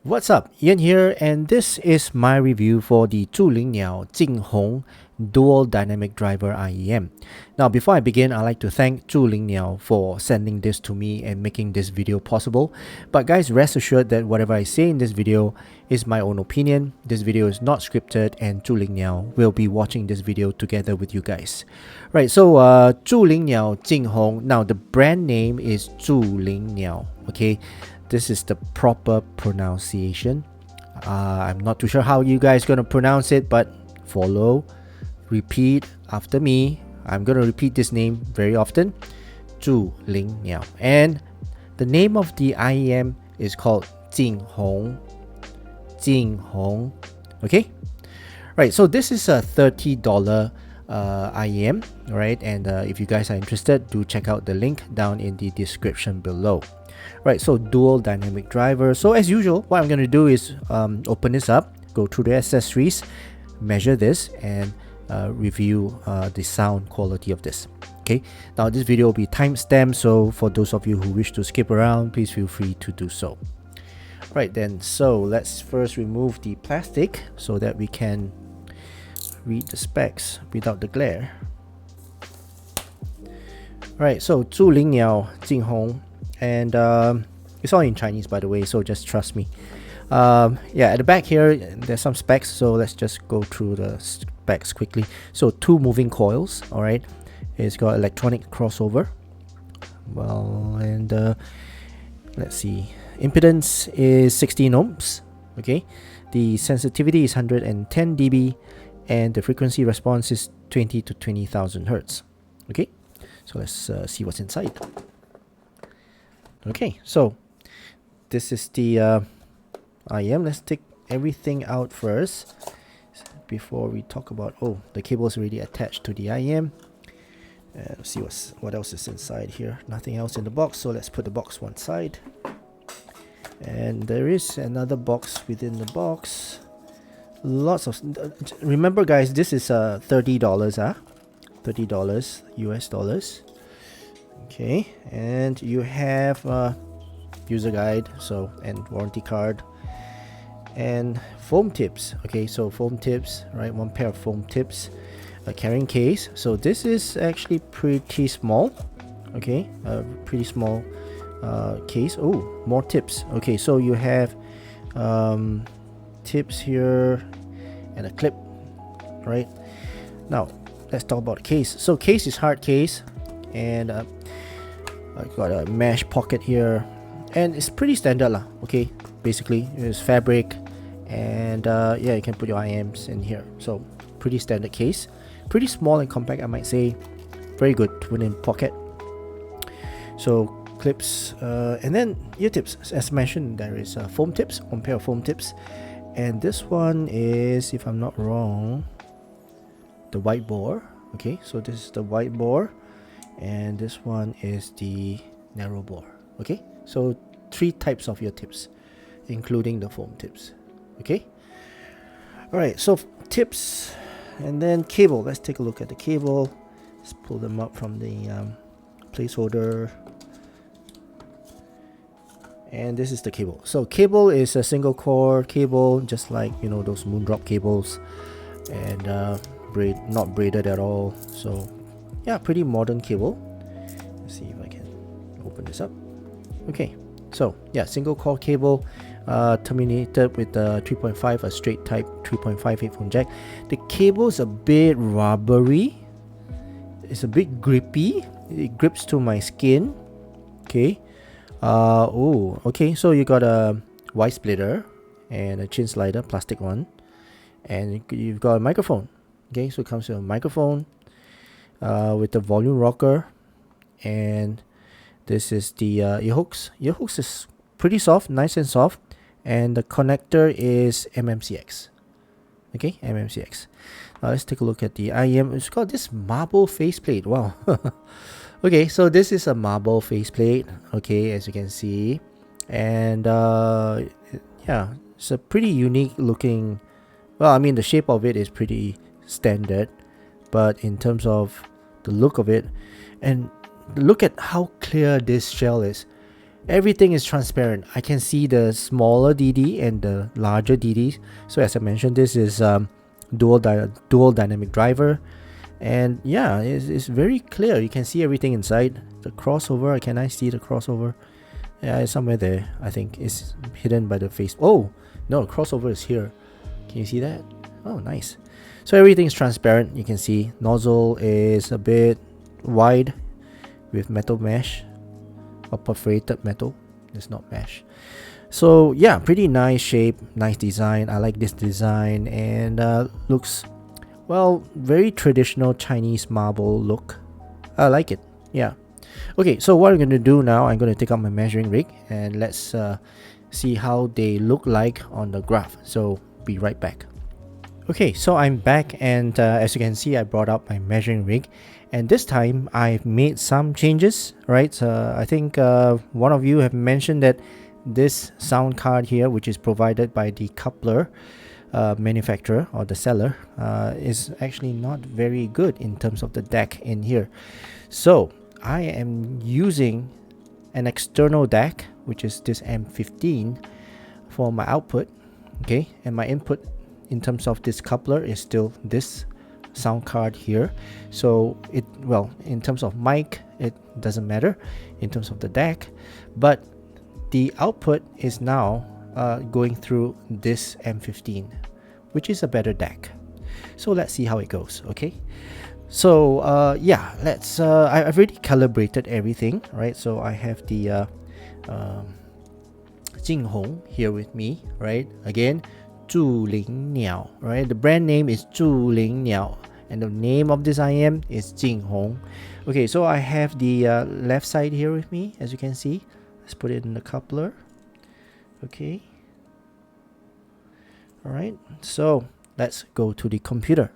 What's up, Ian here, and this is my review for the Zhulinniao JingHong Dual Dynamic Driver IEM. Now, before I begin, I'd like to thank Zhulinniao for sending this to me and making this video possible. But guys, rest assured that whatever I say in this video is my own opinion. This video is not scripted, and Zhulinniao will be watching this video together with you guys. Right, so Zhulinniao JingHong. Now, the brand name is Zhulinniao, okay? This is the proper pronunciation. I'm not too sure how you guys gonna pronounce it, but follow, repeat after me. I'm gonna repeat this name very often. Zhulinniao. And the name of the IEM is called JingHong. JingHong. Okay? Right, so this is a $30 IEM, right? And if you guys are interested, do check out the link down in the description below. Right, so dual dynamic driver. So as usual, what I'm going to do is open this up, go through the accessories, measure this, and review the sound quality of this. Okay, now this video will be timestamped, so for those of you who wish to skip around, please feel free to do so. Right then, so let's first remove the plastic so that we can read the specs without the glare. Right, so Zhulinniao JingHong. And it's all in Chinese, by the way, so just trust me. Yeah, at the back here there's some specs, so let's just go through the specs quickly. So 2 moving coils, all right. It's got electronic crossover. Well, and let's see, impedance is 16 ohms. Okay, the sensitivity is 110 dB, and the frequency response is 20 to 20,000 hertz. Okay, so let's see what's inside. Okay, so this is the IEM. Let's take everything out first before we talk about, oh, the cable is already attached to the IEM. Let's see what else is inside here. Nothing else in the box, so let's put the box one side. And there is another box within the box. Lots of, remember guys, this is $30, $30 US dollars. Okay, and you have a user guide, so, and warranty card, and foam tips. Okay, so foam tips, right? 1 pair of foam tips, a carrying case. So this is actually pretty small. Okay, a pretty small case. Oh, more tips. Okay, so you have tips here and a clip. Right now, let's talk about the case. So case is hard case, and I've got a mesh pocket here, and it's pretty standard lah. Okay, basically it's fabric, and yeah, you can put your IEMs in here. So pretty standard case, pretty small and compact, I might say. Very good to put in pocket. So clips, and then ear tips. As mentioned, there is foam tips, 1 pair of foam tips, and this one is, if I'm not wrong, the white bore. Okay, so this is the white bore, and this one is the narrow bore. Okay, so 3 types of ear tips, including the foam tips. Okay, all right, so tips, and then cable. Let's take a look at the cable. Let's pull them up from the placeholder, and this is the cable. So cable is a single core cable, just like, you know, those moondrop cables, and not braided at all. So yeah, pretty modern cable. Let's see if I can open this up. Okay, so yeah, single core cable, terminated with the 3.5, a straight type 3.5 headphone jack. The cable is a bit rubbery, it's a bit grippy, it grips to my skin. Okay, oh, okay, so you got a Y splitter and a chin slider, plastic one, and you've got a microphone. Okay, so it comes with a microphone, with the volume rocker, and this is the ear hooks. Ear hooks is pretty soft, nice and soft, and the connector is MMCX. Okay, MMCX. Now let's take a look at the IEM. It's got this marble faceplate. Wow. Okay, so this is a marble faceplate. Okay, as you can see, and yeah, it's a pretty unique looking. Well, I mean, the shape of it is pretty standard, but in terms of the look of it, and look at how clear this shell is. everything is transparent. I can see the smaller DD and the larger DD. So as I mentioned, this is dual dynamic driver, and yeah, it's very clear. You can see everything inside. The crossover, can I see the crossover? Yeah, it's somewhere there. I think it's hidden by the face. Oh no, crossover is here. Can you see that? Oh, nice. So everything's transparent. You can see nozzle is a bit wide with metal mesh or perforated metal. It's not mesh. So yeah, pretty nice shape, nice design. I like this design, and looks, well, very traditional Chinese marble look. I like it. Yeah. Okay, so what I'm going to do now, I'm going to take out my measuring rig and let's see how they look like on the graph. So be right back. Okay, so I'm back, and as you can see, I brought out my measuring rig, and this time I've made some changes, right? I think one of you have mentioned that this sound card here, which is provided by the coupler manufacturer or the seller, is actually not very good in terms of the DAC in here. So I am using an external DAC, which is this M15 for my output, okay, and my input in terms of this coupler is still this sound card here. So it, well, in terms of mic, it doesn't matter in terms of the DAC, but the output is now going through this M15, which is a better DAC. So let's see how it goes. Okay, so yeah, let's I've already calibrated everything, right? So I have the JingHong here with me, right? Again, Zhulinniao, right? The brand name is Zhulinniao, and the name of this IM is JingHong. Okay, so I have the left side here with me, as you can see. Let's put it in the coupler. Okay. All right. So let's go to the computer.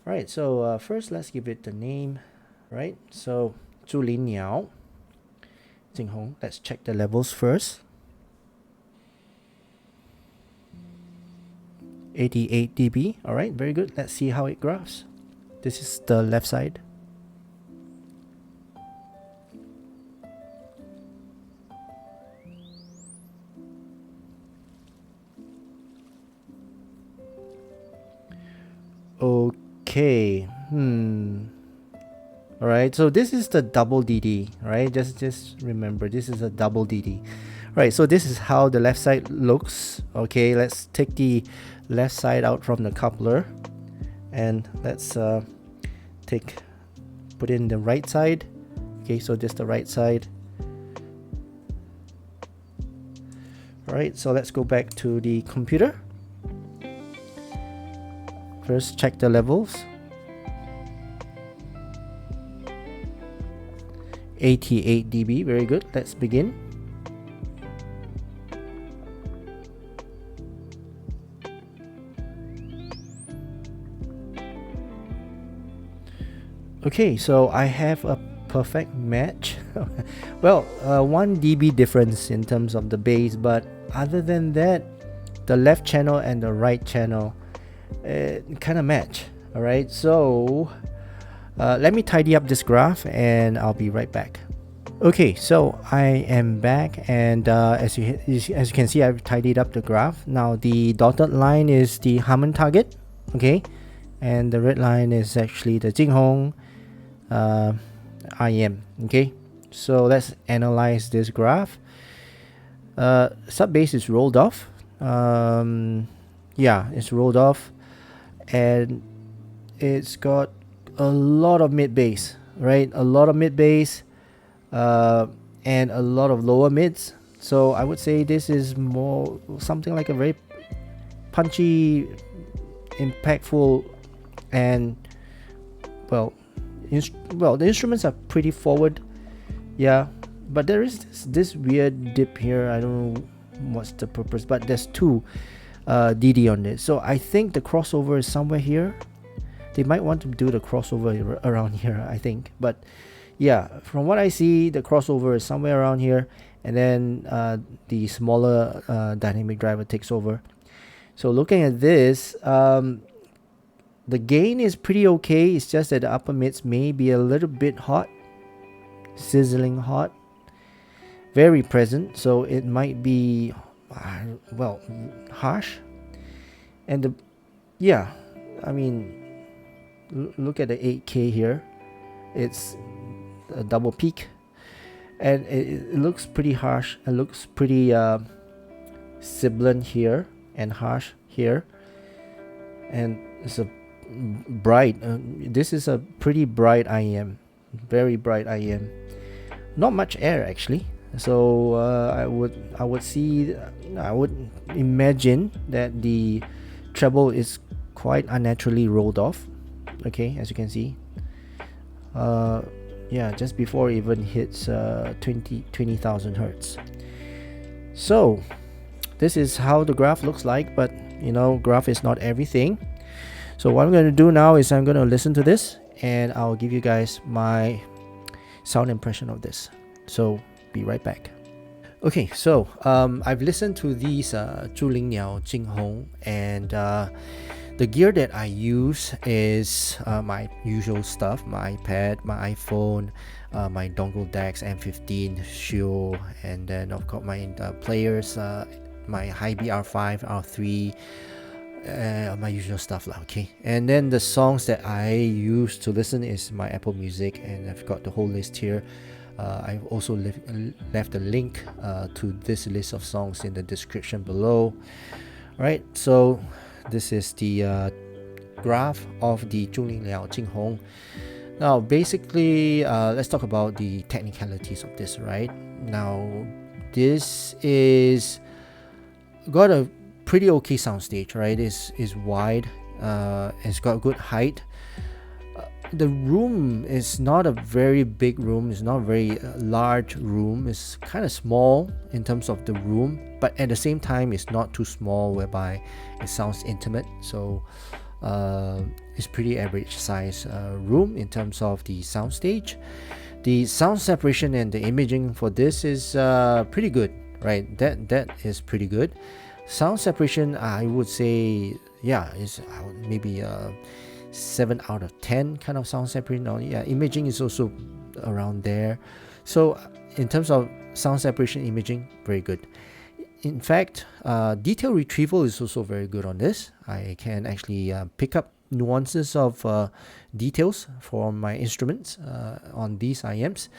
All right. So first, let's give it the name, right? So Zhulinniao JingHong. Let's check the levels first. 88 dB. All right, very good. Let's see how it graphs. This is the left side. Okay. All right, so this is the double DD, right? Just remember, this is a double DD. Right, so this is how the left side looks. Okay, let's take the left side out from the coupler, and let's put in the right side. Okay, so this is the right side. All right, so let's go back to the computer. First, check the levels. 88 dB, very good. Let's begin. Okay, so I have a perfect match. Well, 1 dB difference in terms of the bass, but other than that, the left channel and the right channel kind of match. All right, so let me tidy up this graph and I'll be right back. Okay, so I am back, and as you can see, I've tidied up the graph. Now the dotted line is the Harman target, okay, and the red line is actually the JingHong IM. Okay, so let's analyze this graph. Sub bass is rolled off. Yeah, it's rolled off, and it's got a lot of mid bass, right? A lot of mid bass, and a lot of lower mids. So I would say this is more something like a very punchy, impactful, and well, the instruments are pretty forward. Yeah, but there is this weird dip here. I don't know what's the purpose, but there's 2 DD on this. So I think the crossover is somewhere here. They might want to do the crossover around here, I think. But yeah, from what I see, the crossover is somewhere around here, and then the smaller dynamic driver takes over. So looking at this, the gain is pretty okay. It's just that the upper mids may be a little bit hot, sizzling hot. very present, so it might be well, harsh. And the yeah, I mean, look at the 8K here. It's a double peak, and it looks pretty harsh. It looks pretty sibilant here and harsh here, and it's a bright. This is a pretty bright IEM, very bright IEM. Not much air actually. So I would imagine that the treble is quite unnaturally rolled off. Okay, as you can see. Yeah, just before it even hits 20,000 hertz. So this is how the graph looks like, but you know, graph is not everything. So what I'm going to do now is I'm going to listen to this, and I'll give you guys my sound impression of this. So be right back. Okay, so I've listened to these Zhulinniao JingHong, and the gear that I use is my usual stuff: my iPad, my iPhone, my dongle DeX M15 Shio, and then I've got my players, my Hi-B R5, R3, my usual stuff lah. Okay, and then the songs that I use to listen is my Apple Music, and I've got the whole list here. I've also left a link to this list of songs in the description below. Right, so this is the graph of the Zhulinniao JingHong. Now basically, let's talk about the technicalities of this. Right now, this is got a pretty okay soundstage. Right, is wide, it's got good height. The room is not a very big room, it's not a very large room, it's kind of small in terms of the room, but at the same time it's not too small whereby it sounds intimate. So it's pretty average size room in terms of the soundstage. The sound separation and the imaging for this is pretty good, right? That is pretty good. Sound separation, I would say, yeah, is maybe 7 out of 10 kind of sound separation. Yeah, imaging is also around there. So in terms of sound separation, imaging, very good. In fact, detail retrieval is also very good on this. I can actually pick up nuances of details for my instruments on these IEMs.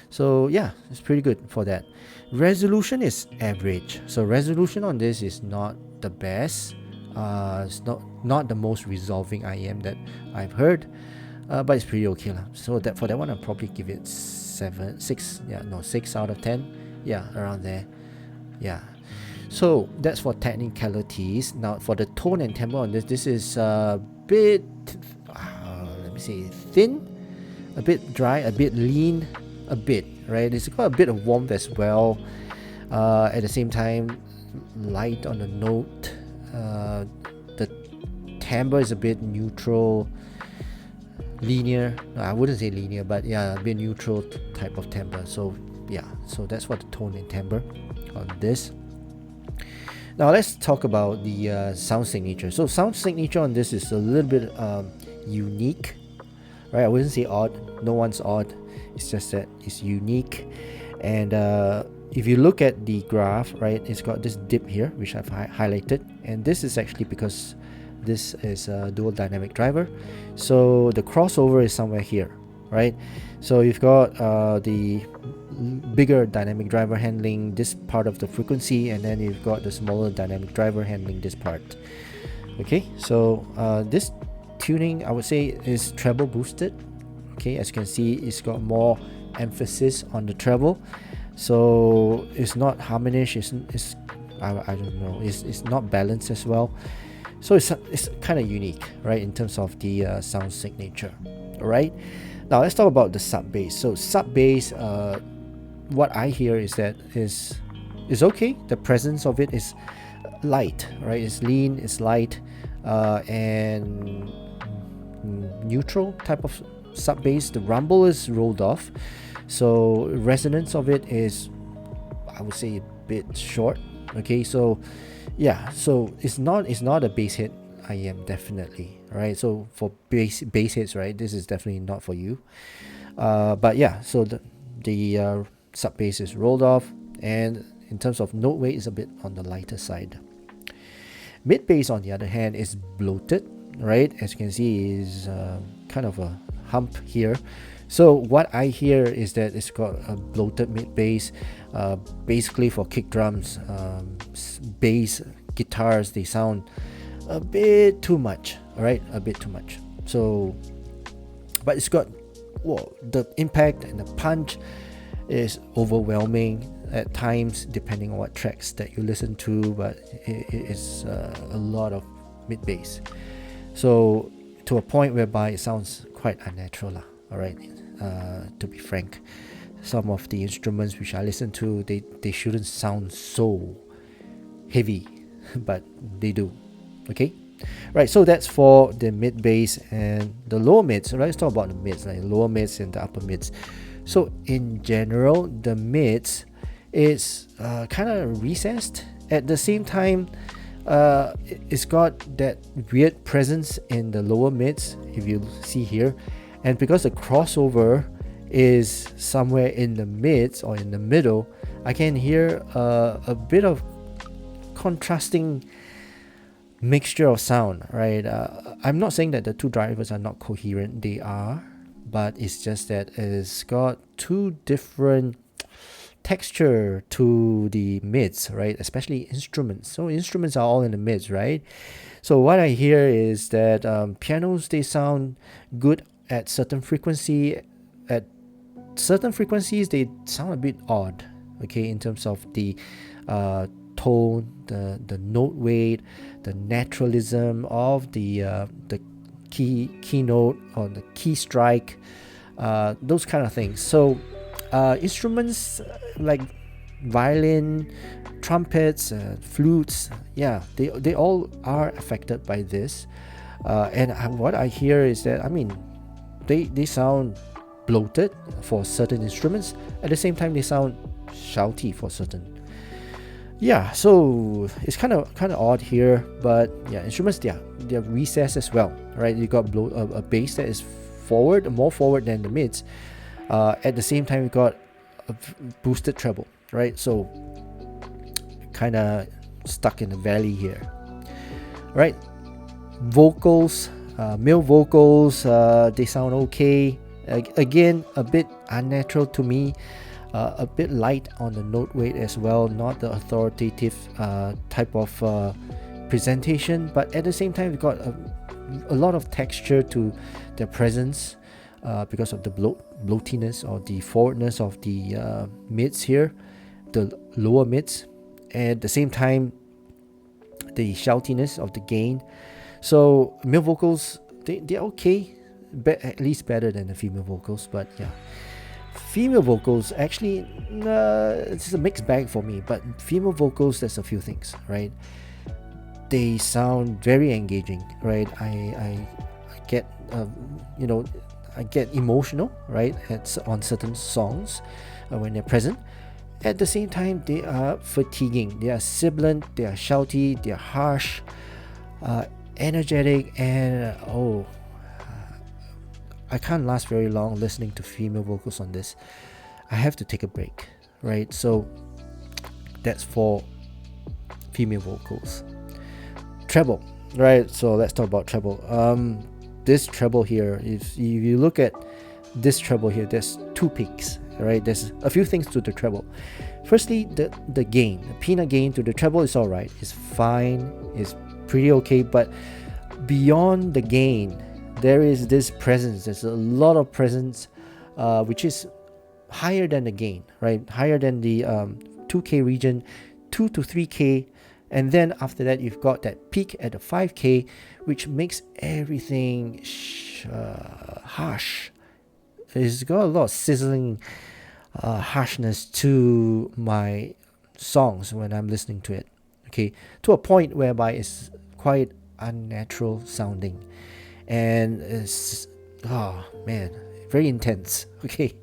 So yeah, it's pretty good for that. Resolution is average. So resolution on this is not the best. It's not the most resolving IEM that I've heard, but it's pretty okay lah. So that for that one, I'll probably give it 6 out of 10. Yeah, around there. Yeah. So that's for technicalities. Now for the tone and timbre on this is a bit, let me say, thin, a bit dry, a bit lean, a bit, right? It's got a bit of warmth as well. At the same time, light on the note. The timbre is a bit neutral, linear. No, I wouldn't say linear, but yeah, a bit neutral type of timbre. So yeah, so that's for the tone and timbre on this. Now let's talk about the sound signature. So sound signature on this is a little bit unique, right? I wouldn't say odd. No one's odd. It's just that it's unique. And if you look at the graph, right, it's got this dip here, which I've highlighted. And this is actually because this is a dual dynamic driver. So the crossover is somewhere here, right? So you've got the bigger dynamic driver handling this part of the frequency, and then you've got the smaller dynamic driver handling this part. Okay, so this tuning, I would say, is treble boosted. Okay, as you can see, it's got more emphasis on the treble, so it's not harmonish. It's I don't know. It's not balanced as well. So it's kind of unique, right, in terms of the sound signature. All right. Now let's talk about the sub bass. So sub bass, what I hear is that is okay. The presence of it is light, right? It's lean, it's light, and neutral type of sub bass. The rumble is rolled off, so resonance of it is, I would say, a bit short. Okay, so yeah, so it's not a bass hit IEM, definitely, right? So for bass hits, right, this is definitely not for you. But yeah, so the sub bass is rolled off. and in terms of note weight, is a bit on the lighter side. Mid bass, on the other hand, is bloated, right? As you can see, is kind of a hump here. So what I hear is that it's got a bloated mid bass, basically for kick drums, bass guitars. They sound a bit too much, right? A bit too much. So, but it's got, well, the impact and the punch is overwhelming at times, depending on what tracks that you listen to. But it is a lot of mid bass, so to a point whereby it sounds quite unnatural, all right. To be frank, some of the instruments which I listen to, they shouldn't sound so heavy, but they do. Okay, right. So that's for the mid bass and the lower mids. Right, let's talk about the mids, like lower mids and the upper mids. So in general, the mids is kind of recessed. At the same time, it's got that weird presence in the lower mids, if you see here. And because the crossover is somewhere in the mids or in the middle, I can hear a bit of contrasting mixture of sound, right? I'm not saying that the two drivers are not coherent, they are, but it's just that it's got two different texture to the mids, right? Especially instruments. So instruments are all in the mids, right? So what I hear is that pianos, they sound good at certain frequency. At certain frequencies, they sound a bit odd, okay, in terms of the tone, the note weight, the naturalism of the key note or the key strike, those kind of things. So instruments like violin, trumpets, flutes, yeah, they all are affected by this. And what I hear is that, I mean, they sound bloated for certain instruments. At the same time, they sound shouty for certain. Yeah, so it's kind of odd here, but yeah, instruments, they're recessed as well, right? You got a bass that is more forward than the mids. At the same time, you got a boosted treble, right? So kind of stuck in the valley here, right? Vocals, male vocals, they sound okay. Again, a bit unnatural to me, a bit light on the note weight as well, not the authoritative type of presentation, but at the same time, we've got a lot of texture to their presence because of the bloatiness or the forwardness of the mids here, the lower mids, and at the same time, the shoutiness of the gain. So male vocals, they're okay, at least better than the female vocals. But yeah, female vocals actually, it's a mixed bag for me. But female vocals, there's a few things, right? They sound very engaging, right? I get I get emotional, right? On certain songs when they're present. At the same time, they are fatiguing. They are sibilant. They are shouty. They are harsh. Energetic, and I can't last very long listening to female vocals on this. I have to take a break, right? So that's for female vocals. Treble, right? So let's talk about treble. This treble here, if you look at this treble here, there's two peaks, right? There's a few things to the treble. Firstly, the gain, the peanut gain to the treble is all right. It's fine. It's pretty okay, but beyond the gain, there is this presence. There's a lot of presence, which is higher than the gain, right? Higher than the 2K region, 2 to 3K, and then after that, you've got that peak at the 5K, which makes everything harsh. It's got a lot of sizzling harshness to my songs when I'm listening to it. Okay, to a point whereby it's quite unnatural sounding, and it's very intense. Okay,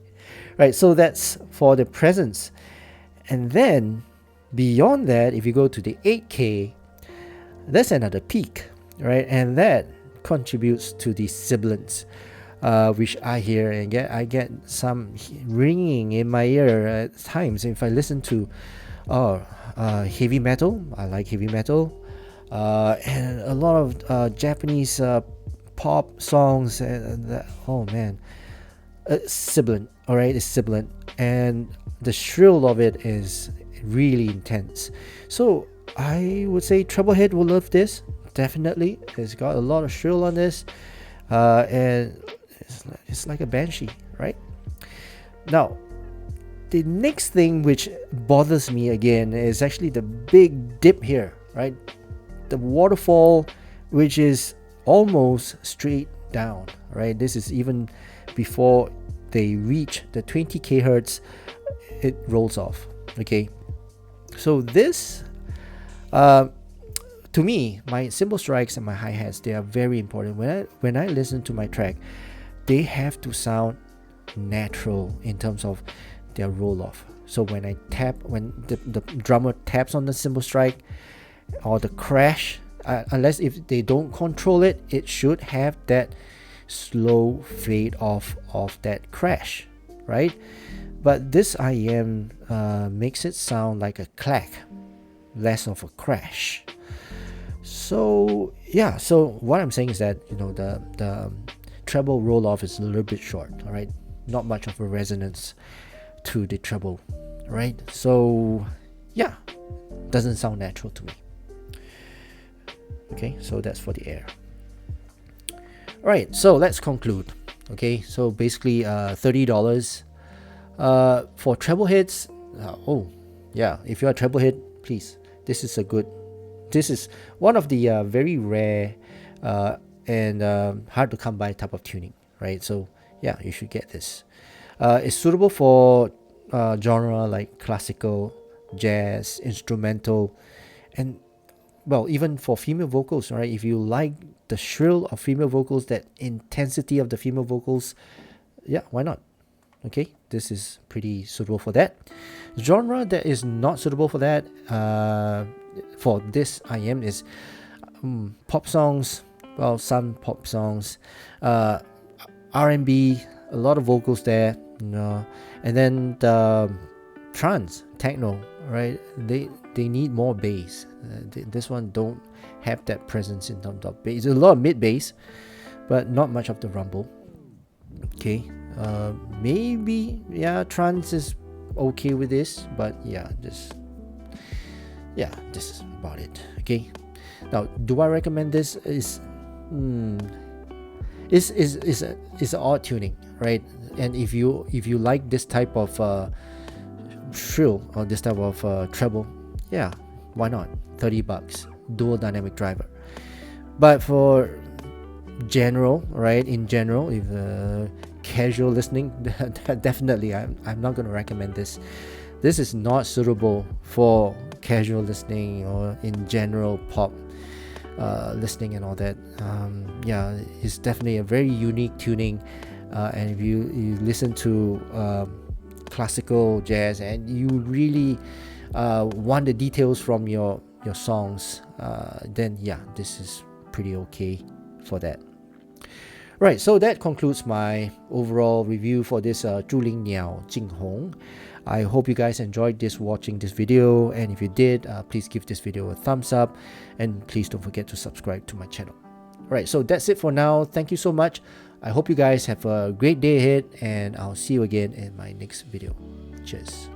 right. So that's for the presence, and then beyond that, if you go to the 8K, that's another peak, right? And that contributes to the sibilance. which I hear and I get some ringing in my ear at times if I listen to heavy metal. I like heavy metal, and a lot of Japanese pop songs, and oh man, sibilant. All right, it's sibilant, and the shrill of it is really intense. So I would say Treblehead will love this. Definitely, it's got a lot of shrill on this, and it's like a banshee, right? Now, the next thing which bothers me again is actually the big dip here, right? The waterfall, which is almost straight down, right? This is even before they reach the 20 kHz, it rolls off. Okay, so this to me, my cymbal strikes and my hi-hats, they are very important. When I listen to my track, they have to sound natural in terms of their roll off. So when I tap, when the drummer taps on the cymbal strike or the crash, unless if they don't control it, it should have that slow fade off of that crash, right? But this IEM makes it sound like a clack, less of a crash. So yeah, so what I'm saying is that, you know, the treble roll off is a little bit short. All right, not much of a resonance to the treble, right? So yeah, doesn't sound natural to me. Okay, so that's for the air. All right, so let's conclude. Okay, so basically $30 for treble heads. Oh yeah, if you're a treble head, please, this is one of the very rare and hard to come by type of tuning, right? So yeah, you should get this. It's suitable for genre like classical, jazz, instrumental, and well, even for female vocals, right? If you like the shrill of female vocals, that intensity of the female vocals, yeah, why not? Okay, this is pretty suitable for that. Genre that is not suitable for that, for this IM, is pop songs. Well, some pop songs, R&B, a lot of vocals there, you know, and then the trance, techno, right? They need more bass. This one don't have that presence in terms of bass. There's a lot of mid bass, but not much of the rumble. Okay, maybe trance is okay with this, but this is about it. Okay, now do I recommend this? Is an odd tuning, right? And if you like this type of shrill or this type of treble, yeah, why not? $30, dual dynamic driver. But for general, right, in general, if casual listening, definitely I'm not going to recommend this. This is not suitable for casual listening or in general pop listening and all that. It's definitely a very unique tuning, and if you listen to classical jazz and you really want the details from your songs, then this is pretty okay for that. Right, so that concludes my overall review for this Zhulinniao JingHong. I hope you guys enjoyed watching this video, and if you did, please give this video a thumbs up, and please don't forget to subscribe to my channel. Alright, so that's it for now. Thank you so much. I hope you guys have a great day ahead, and I'll see you again in my next video. Cheers.